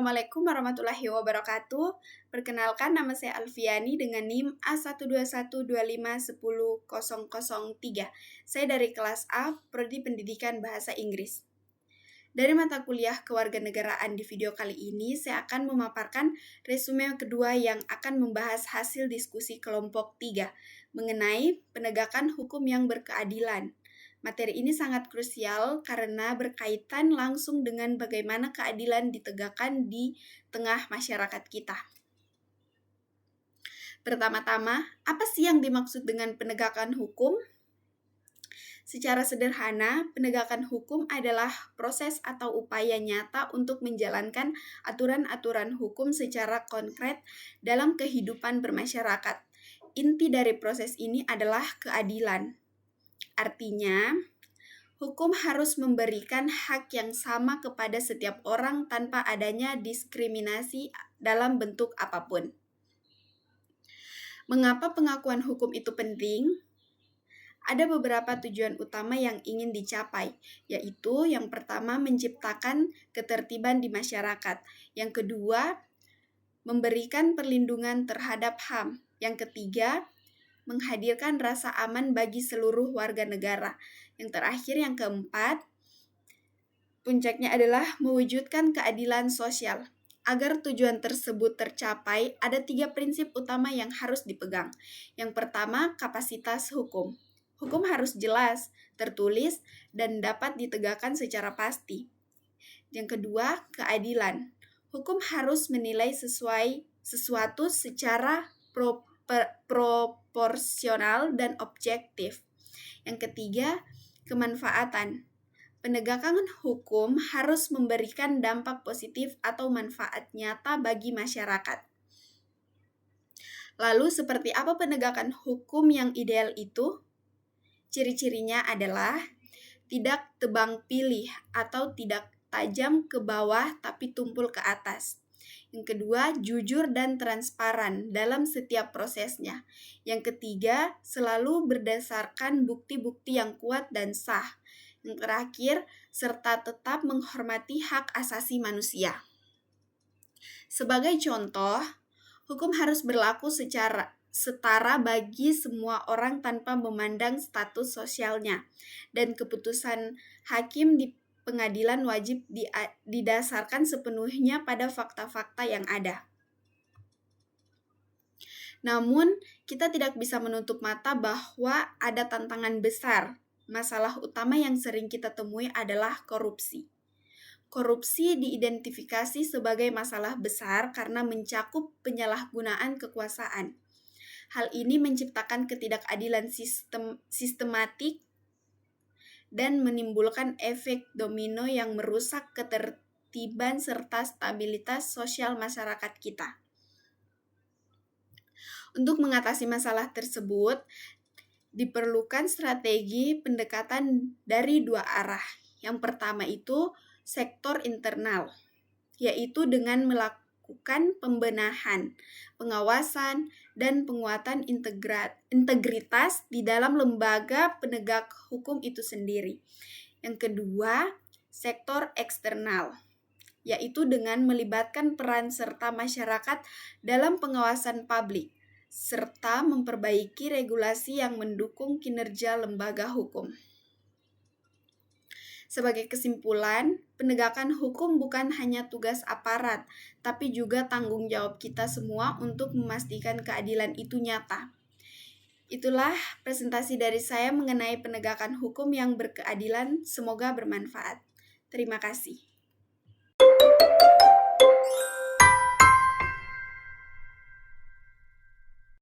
Assalamualaikum warahmatullahi wabarakatuh. Perkenalkan, nama saya Alfiani dengan NIM A12125100003. Saya dari kelas A, Prodi Pendidikan Bahasa Inggris. Dari mata kuliah kewarganegaraan di video kali ini, saya akan memaparkan resume kedua yang akan membahas hasil diskusi kelompok 3 mengenai penegakan hukum yang berkeadilan. Materi ini sangat krusial karena berkaitan langsung dengan bagaimana keadilan ditegakkan di tengah masyarakat kita. Pertama-tama, apa sih yang dimaksud dengan penegakan hukum? Secara sederhana, penegakan hukum adalah proses atau upaya nyata untuk menjalankan aturan-aturan hukum secara konkret dalam kehidupan bermasyarakat. Inti dari proses ini adalah keadilan. Artinya, hukum harus memberikan hak yang sama kepada setiap orang tanpa adanya diskriminasi dalam bentuk apapun. Mengapa pengakuan hukum itu penting? Ada beberapa tujuan utama yang ingin dicapai, yaitu yang pertama menciptakan ketertiban di masyarakat, yang kedua memberikan perlindungan terhadap HAM, yang ketiga menghadirkan rasa aman bagi seluruh warga negara. Yang terakhir, yang keempat, puncaknya adalah mewujudkan keadilan sosial. Agar tujuan tersebut tercapai, ada 3 prinsip utama yang harus dipegang. Yang pertama, kapasitas hukum. Hukum harus jelas, tertulis, dan dapat ditegakkan secara pasti. Yang kedua, keadilan. Hukum harus menilai sesuatu secara proporsional dan objektif. Yang ketiga, kemanfaatan. Penegakan hukum harus memberikan dampak positif atau manfaat nyata bagi masyarakat. Lalu, seperti apa penegakan hukum yang ideal itu? Ciri-cirinya adalah tidak tebang pilih atau tidak tajam ke bawah tapi tumpul ke atas. Yang kedua, jujur dan transparan dalam setiap prosesnya. Yang ketiga, selalu berdasarkan bukti-bukti yang kuat dan sah. Yang terakhir, serta tetap menghormati hak asasi manusia. Sebagai contoh, hukum harus berlaku secara setara bagi semua orang tanpa memandang status sosialnya, dan keputusan hakim di pengadilan wajib didasarkan sepenuhnya pada fakta-fakta yang ada. Namun, kita tidak bisa menutup mata bahwa ada tantangan besar. Masalah utama yang sering kita temui adalah korupsi. Korupsi diidentifikasi sebagai masalah besar karena mencakup penyalahgunaan kekuasaan. Hal ini menciptakan ketidakadilan sistematik dan menimbulkan efek domino yang merusak ketertiban serta stabilitas sosial masyarakat kita. Untuk mengatasi masalah tersebut, diperlukan strategi pendekatan dari 2 arah. Yang pertama itu sektor internal, yaitu dengan melakukan pembenahan, pengawasan, dan penguatan integritas di dalam lembaga penegak hukum itu sendiri. Yang kedua, sektor eksternal, yaitu dengan melibatkan peran serta masyarakat dalam pengawasan publik, serta memperbaiki regulasi yang mendukung kinerja lembaga hukum. Sebagai kesimpulan, penegakan hukum bukan hanya tugas aparat, tapi juga tanggung jawab kita semua untuk memastikan keadilan itu nyata. Itulah presentasi dari saya mengenai penegakan hukum yang berkeadilan. Semoga bermanfaat. Terima kasih.